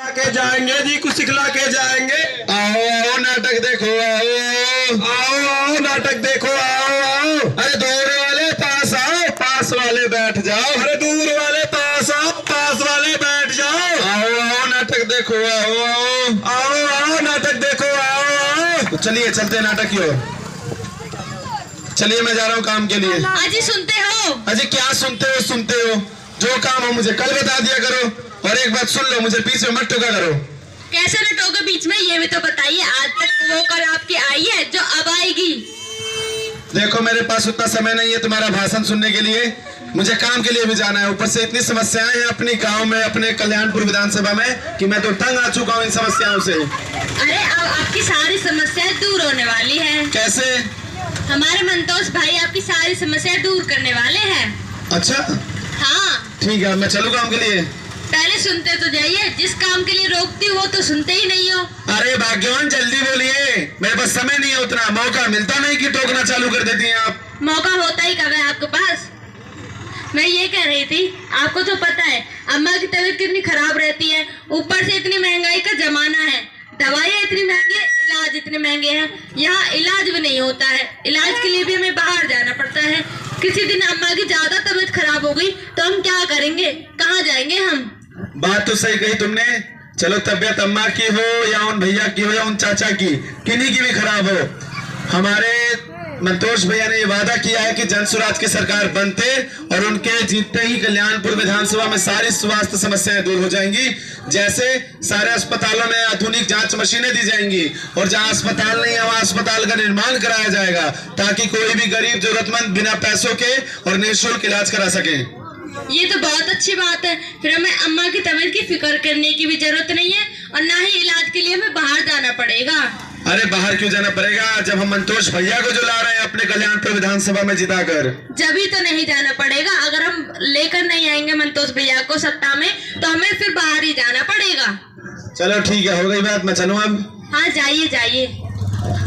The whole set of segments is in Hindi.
के जाएंगे जी, कुछ सिखला के जाएंगे। आओ आओ नाटक देखो, आओ आओ आओ नाटक देखो, आओ आओ। अरे दूर वाले पास आओ, पास वाले बैठ जाओ। अरे दूर वाले पास आओ, पास वाले बैठ जाओ। आओ आओ नाटक देखो, आओ आओ आओ आओ नाटक देखो, आओ आओ। तो चलिए चलते हैं नाटक की ओर। चलिए मैं जा रहा हूँ काम के लिए। अजी सुनते हो? अजी क्या सुनते हो? जो काम हो मुझे कल बता दिया करो। और एक बात सुन लो, मुझे बीच में मत टोका करो। कैसे न टोके बीच में, ये भी तो बताइए। आज तक वो कल आपकी आई है जो अब आएगी? देखो मेरे पास उतना समय नहीं है तुम्हारा भाषण सुनने के लिए, मुझे काम के लिए भी जाना है। ऊपर से इतनी समस्याएं हैं अपनी गांव में, अपने कल्याणपुर विधानसभा में, कि मैं तो तंग आ चुका हूँ इन समस्याओं से। अरे अब आपकी सारी समस्याएं दूर होने वाली है। कैसे? हमारे मंतोष भाई आपकी सारी समस्याएं दूर करने वाले हैं। अच्छा हाँ ठीक है, मैं चलूँ काम के लिए। पहले सुनते तो जाइए, जिस काम के लिए रोकती हो तो सुनते ही नहीं हो। अरे भाग्यवान जल्दी बोलिए, मेरे पास समय नहीं है उतना, मौका मिलता नहीं कि टोकना चालू कर देती हैं आप। मौका होता ही कब है आपके पास? मैं ये कह रही थी, आपको तो पता है अम्मा की तबीयत कितनी खराब रहती है, ऊपर से इतनी महंगाई का जमाना है, दवाइयाँ इतनी महंगी है, इलाज इतने महंगे हैं, यहाँ इलाज भी नहीं होता है। इलाज के लिए भी हमें बाहर जाना पड़ता है। किसी दिन अम्मा की ज्यादा तबीयत खराब हो गई तो हम क्या करेंगे, कहाँ जाएंगे हम? बात तो सही कही तुमने। चलो तबियत अम्मा की हो या उन भैया की हो या उन चाचा की, किन्हीं की भी खराब हो, हमारे मंतोष भैया ने ये वादा किया है कि जनसुराज की सरकार बनते और उनके जीतते ही कल्याणपुर विधानसभा में सारी स्वास्थ्य समस्याएं दूर हो जाएंगी। जैसे सारे अस्पतालों में आधुनिक जांच मशीनें दी जाएंगी, और जहां अस्पताल नहीं है वहां अस्पताल का निर्माण कराया जाएगा, ताकि कोई भी गरीब जरूरतमंद बिना पैसों के और निःशुल्क इलाज करा सके। ये तो बहुत अच्छी बात है। फिर हमें अम्मा की तबीयत की फिक्र करने की भी जरूरत नहीं है, और ना ही इलाज के लिए हमें बाहर जाना पड़ेगा। अरे बाहर क्यों जाना पड़ेगा, जब हम मंतोष भैया को जो ला रहे हैं अपने कल्याणपुर विधानसभा में जिताकर। जब ही तो नहीं जाना पड़ेगा, अगर हम लेकर नहीं आएंगे मंतोष भैया को सत्ता में तो हमें फिर बाहर ही जाना पड़ेगा। चलो ठीक है, हो गई बात, मैं चलूं अब। हाँ जाइए जाइए।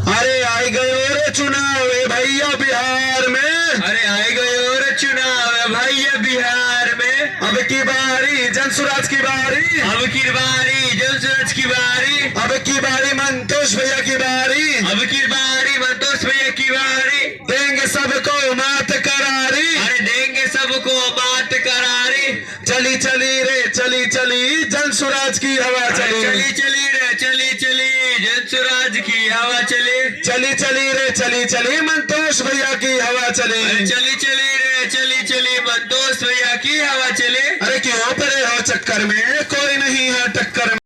अरे आई गए रे चुनाव भैया बिहार में, अरे आए गए और चुनाव भैया बिहार में। अब की बारी जनसुराज की बारी, अब की बारी जनसुराज की बारी, अब की बारी मंतोष भैया की बारी, अब की बारी मंतोष भैया की बारी। देंगे सबको मात करारी, अरे देंगे सबको बात करारी। चली चली रे चली जनसुराज की हवा चली, चली चली रे चली जनसुराज की हवा चली। चली रे चली मंतोष भैया की हवा चली। अरे चली रे चली मंतोष भैया की हवा चली। अरे क्यों परे हो चक्कर में, कोई नहीं है टक्कर में।